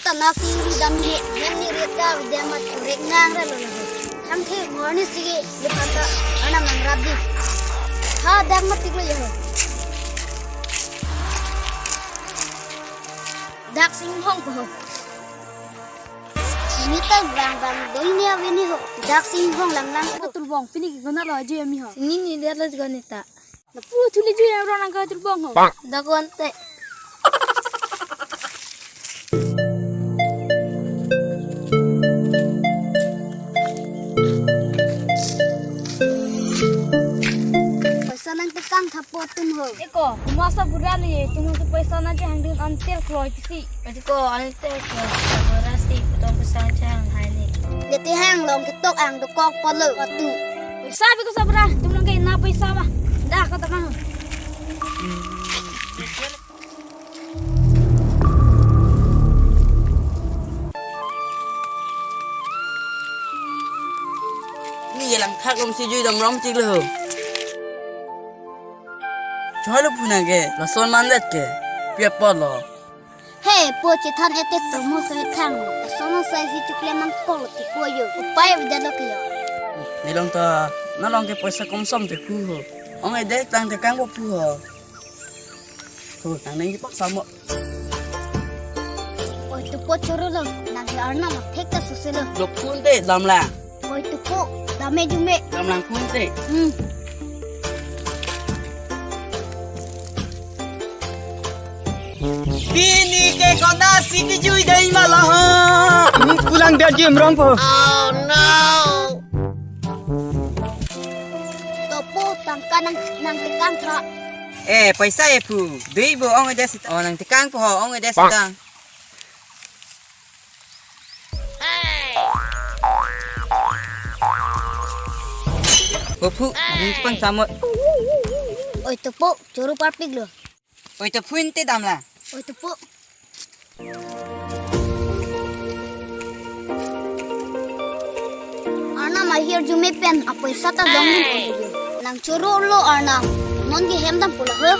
ta nasi dam ni hem ni reta demat rek ngang ra lo thang the morni sige lepata ana mang rabdi ha dak mat tiklo yo dak sing hong ko ni ta bang bang doi ni aveni ho dak sing hong lang lang ko tul bong pini ki gona lo je mi ho ni der la gona ta na pu thuli ju ya ro nang ka tul bong ho da ko ante Kang thapot tum ho eko masa burani tum tu paisa na je hang ding antel kloi ti eko antel kloi rasti potong pesang chang hai ni leti hang long ki tok ang do kok polo atu paisa bi ko sabra tum long ke na paisa ma dah ka ta ma ni yelam thak om si jui dam rom tik lo Chalo puna ke, la son mandet ke, pia polo. Hey, po chitan ete tomo sa khang, sono sa hi chukle mang polo ti ko yo, upai vida lo kyo. Nilong ta, nalong ke paisa komsom te ku ho. Ong ai dek tang te kang bo pu ho. Ho, tang nei pak samo. Oi tu po choro lo, nang arna ma thek ta suselo. Lop kun te dam la. Oi tu po, dame jume. Dam lang kun te. Bini ke kona sini jui dai malah. Pulang dia jam rong po. Oh no. Topo tangka nang tekang tha. Paisa pu. Dui bo ong ada sit. Oh nang tekang po ho ong ada sitang. Bopu, ni pang samot. Oi topo, choro parpig lo. Oi to phun te dam la. Oi topo. Arna mahir jume pen apoy sata dongin ko nang choro lo arna non ge hem dam pula ho